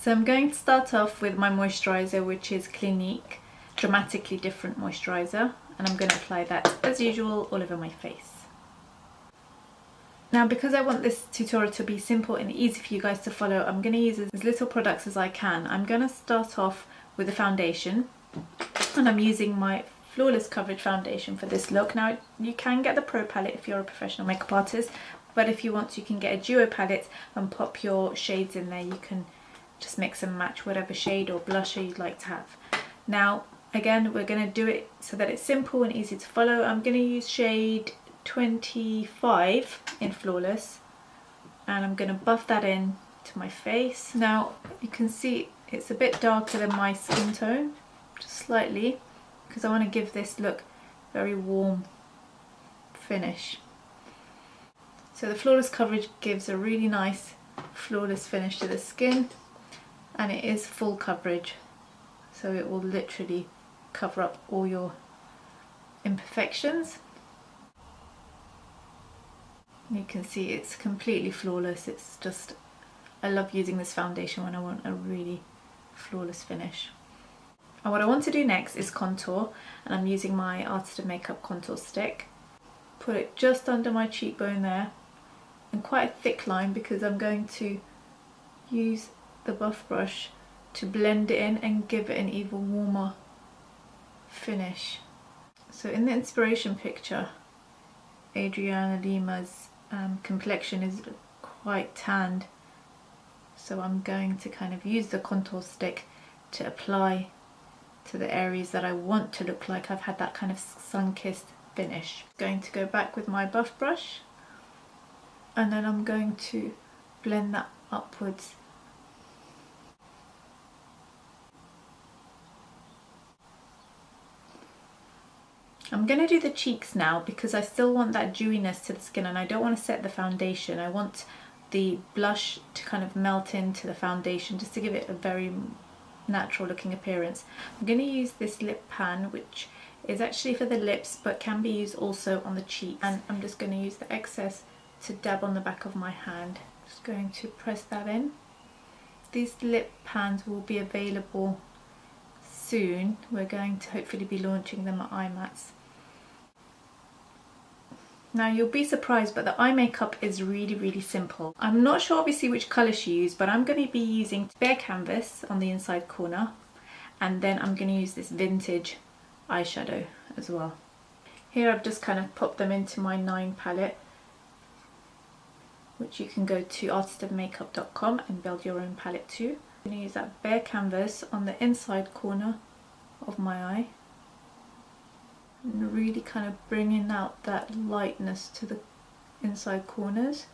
So I'm going to start off with my moisturiser, which is Clinique Dramatically Different Moisturiser, and I'm going to apply that as usual all over my face. Now, because I want this tutorial to be simple and easy for you guys to follow, I'm going to use as little products as I can. I'm going to start off with the foundation, and I'm using my Flawless Coverage foundation for this look. Now, you can get the Pro palette if you're a professional makeup artist, but if you want to, you can get a duo palette and pop your shades in there. You can just mix and match whatever shade or blusher you'd like to have. Now, again, we're going to do it so that it's simple and easy to follow. I'm going to use shade 25 in Flawless, and I'm going to buff that in to my face. Now, you can see it's a bit darker than my skin tone, just slightly, because I want to give this look very warm finish. So the Flawless Coverage gives a really nice flawless finish to the skin, and it is full coverage, so it will literally cover up all your imperfections. You can see it's completely flawless. It's just, I love using this foundation when I want a really flawless finish. And what I want to do next is contour, and I'm using my Artist of Makeup contour stick. Put it just under my cheekbone there, and quite a thick line, because I'm going to use the buff brush to blend it in and give it an even warmer finish. So in the inspiration picture, Adriana Lima's complexion is quite tanned, so I'm going to kind of use the contour stick to apply to the areas that I want to look like I've had that kind of sun-kissed finish. Going to go back with my buff brush, and then I'm going to blend that upwards. I'm going to do the cheeks now, because I still want that dewiness to the skin and I don't want to set the foundation. I want the blush to kind of melt into the foundation just to give it a very natural looking appearance. I'm going to use this lip pan, which is actually for the lips but can be used also on the cheeks, and I'm just going to use the excess to dab on the back of my hand. Just going to press that in. These lip pans will be available soon. We're going to hopefully be launching them at IMATS. Now, you'll be surprised, but the eye makeup is really simple. I'm not sure obviously which colour she used, but I'm going to be using Bare Canvas on the inside corner, and then I'm going to use this vintage eyeshadow as well. Here I've just kind of popped them into my 9 palette, which you can go to artistofmakeup.com and build your own palette too. I'm going to use that Bare Canvas on the inside corner of my eye, and really kind of bringing out that lightness to the inside corners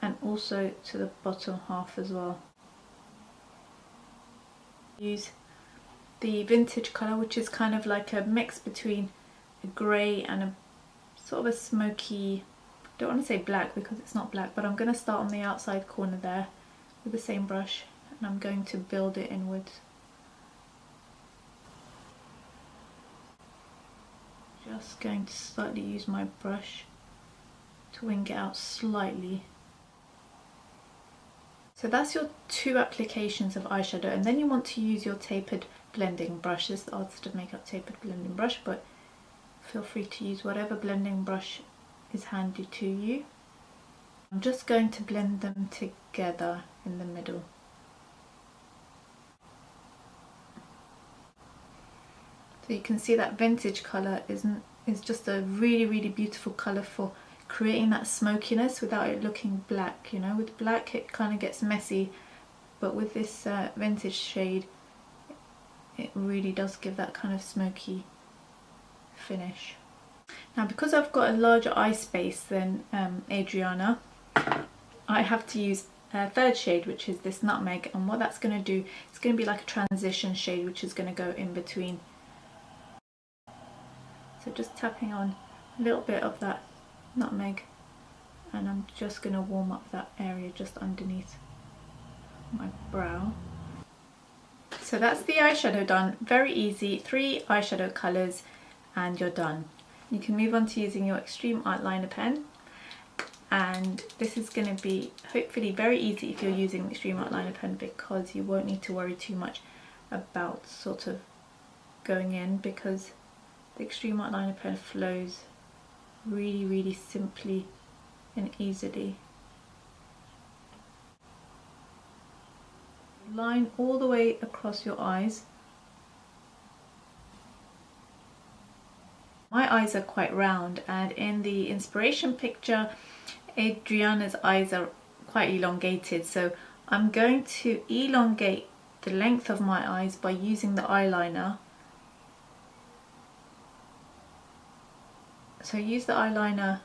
and also to the bottom half as well. Use the vintage colour, which is kind of like a mix between a grey and a sort of a smoky, I don't want to say black because it's not black, but I'm going to start on the outside corner there with the same brush, and I'm going to build it inwards. Just going to slightly use my brush to wing it out slightly. So that's your 2 applications of eyeshadow, and then you want to use your tapered blending brush. This is the Artist of Makeup tapered blending brush, but feel free to use whatever blending brush is handy to you. I'm just going to blend them together in the middle. So you can see that vintage colour is just a really beautiful colour for creating that smokiness without it looking black. You know, with black it kind of gets messy, but with this vintage shade it really does give that kind of smoky finish. Now, because I've got a larger eye space than Adriana, I have to use a 3rd shade, which is this Nutmeg, and what that's going to do, it's going to be like a transition shade which is going to go in between. So just tapping on a little bit of that Nutmeg, and I'm just going to warm up that area just underneath my brow. So that's the eyeshadow done. Very easy, 3 eyeshadow colours and you're done. You can move on to using your Extreme Eyeliner pen. and this is going to be hopefully very easy if you're using the Extreme Art Liner pen, because you won't need to worry too much about sort of going in, because the Extreme Art Liner pen flows really simply and easily. Line all the way across your eyes. My eyes are quite round, and in the inspiration picture Adriana's eyes are quite elongated, so I'm going to elongate the length of my eyes by using the eyeliner. So use the eyeliner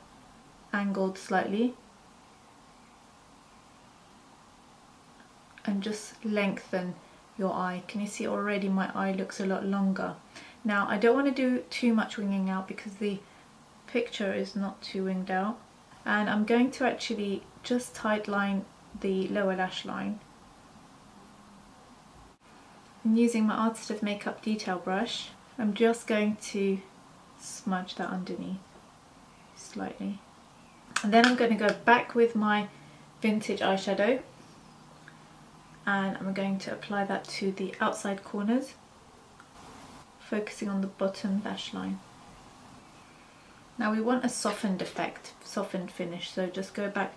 angled slightly and just lengthen your eye. Can you see already my eye looks a lot longer? Now I don't want to do too much winging out because the picture is not too winged out, and I'm going to actually just tight line the lower lash line. And using my Artist of Makeup detail brush, I'm just going to smudge that underneath slightly. And then I'm going to go back with my vintage eyeshadow, and I'm going to apply that to the outside corners, focusing on the bottom lash line. Now we want a softened effect, softened finish, so just go back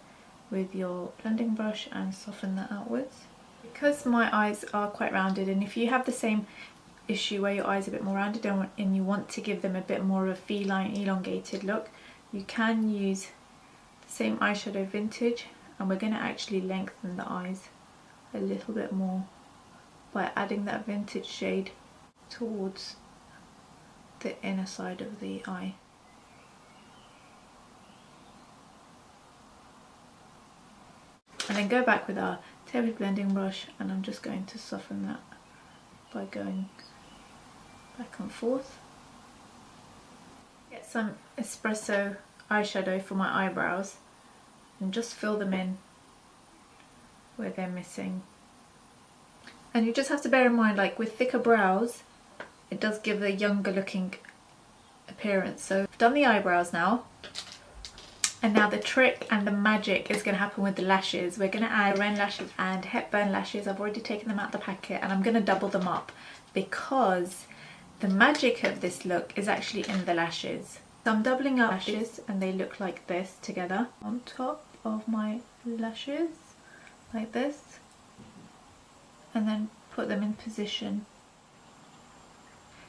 with your blending brush and soften that outwards. Because my eyes are quite rounded, and if you have the same issue where your eyes are a bit more rounded and you want to give them a bit more of a feline elongated look, you can use the same eyeshadow vintage, and we're going to actually lengthen the eyes a little bit more by adding that vintage shade towards the inner side of the eye. And then go back with our tapered blending brush, and I'm just going to soften that by going back and forth. Get some espresso eyeshadow for my eyebrows and just fill them in where they're missing. And you just have to bear in mind, like with thicker brows, it does give a younger looking appearance. So I've done the eyebrows now, and now the trick and the magic is going to happen with the lashes. We're going to add Ren lashes and Hepburn lashes. I've already taken them out of the packet, and I'm going to double them up because the magic of this look is actually in the lashes. So I'm doubling up lashes, and they look like this together on top of my lashes, like this, and then put them in position.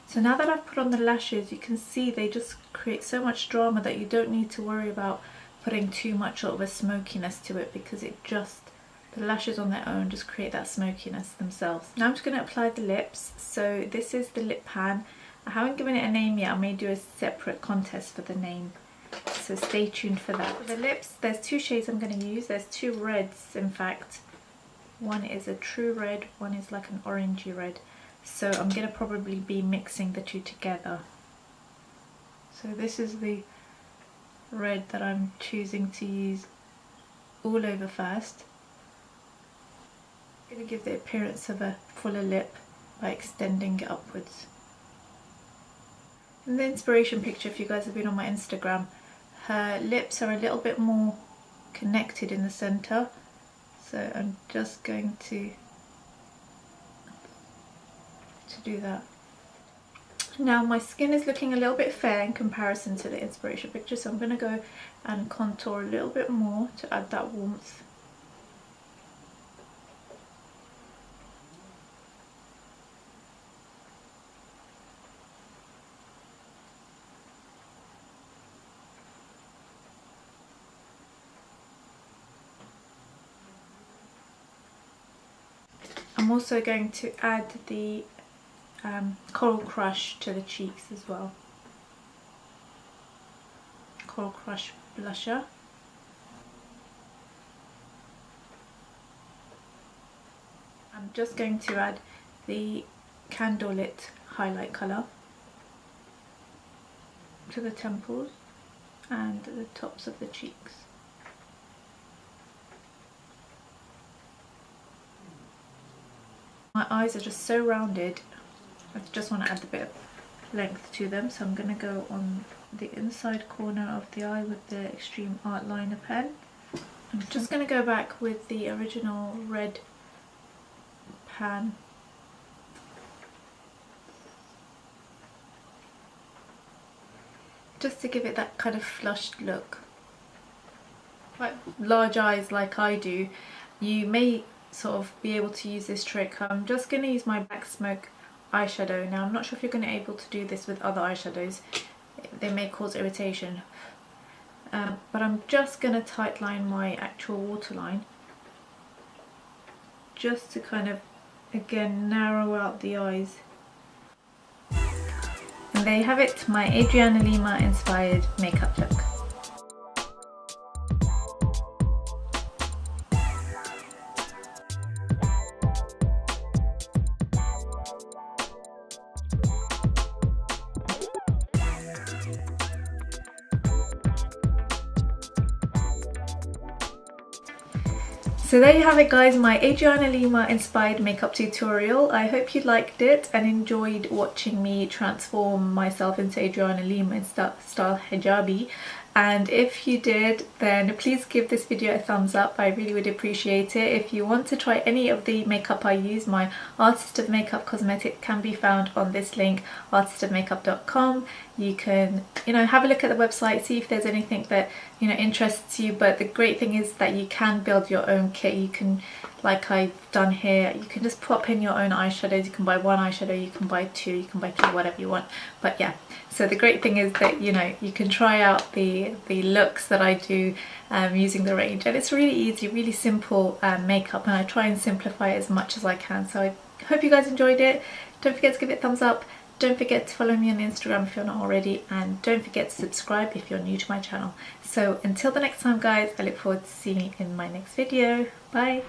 So now that I've put on the lashes, you can see they just create so much drama that you don't need to worry about putting too much of a smokiness to it, because it just, the lashes on their own just create that smokiness themselves. Now I'm just going to apply the lips. So this is the lip pan. I haven't given it a name yet. I may do a separate contest for the name, so stay tuned for that. For the lips, there's two shades I'm going to use. There's two reds, in fact. One is a true red, one is like an orangey red. So I'm going to probably be mixing the two together. So this is the red that I'm choosing to use all over first. I'm going to give the appearance of a fuller lip by extending it upwards. In the inspiration picture, if you guys have been on my Instagram, her lips are a little bit more connected in the centre. So I'm just going to do that. Now my skin is looking a little bit fair in comparison to the inspiration picture, so I'm going to go and contour a little bit more to add that warmth. I'm also going to add the Coral Crush to the cheeks as well. Coral Crush blusher. I'm just going to add the Candlelit highlight colour to the temples and the tops of the cheeks. My eyes are just so rounded, I just want to add a bit of length to them, so I'm going to go on the inside corner of the eye with the Extreme Art Liner pen I'm just going to go back with the original red pan. Just to give it that kind of flushed look. Quite large eyes like I do, you may sort of be able to use this trick. I'm just going to use my Black Smoke eyeshadow. Now I'm not sure if you're going to be able to do this with other eyeshadows, they may cause irritation, but I'm just going to tightline my actual waterline just to kind of again narrow out the eyes. And there you have it, my Adriana Lima inspired makeup look. So there you have it guys, my Adriana Lima inspired makeup tutorial. I hope you liked it and enjoyed watching me transform myself into Adriana Lima in style hijabi. And if you did, then please give this video a thumbs up. I really would appreciate it. If you want to try any of the makeup I use, my Artist of Makeup cosmetic can be found on this link, artistofmakeup.com. You can, have a look at the website, see if there's anything that, interests you. But the great thing is that you can build your own kit. You can, like I've done here, you can just pop in your own eyeshadows. You can buy one eyeshadow, you can buy two, you can buy three, whatever you want. But yeah, so the great thing is that, you can try out the looks that I do using the range. And it's really easy, really simple makeup, and I try and simplify it as much as I can. So I hope you guys enjoyed it. Don't forget to give it a thumbs up. Don't forget to follow me on Instagram if you're not already, and don't forget to subscribe if you're new to my channel. So until the next time guys, I look forward to seeing you in my next video. Bye!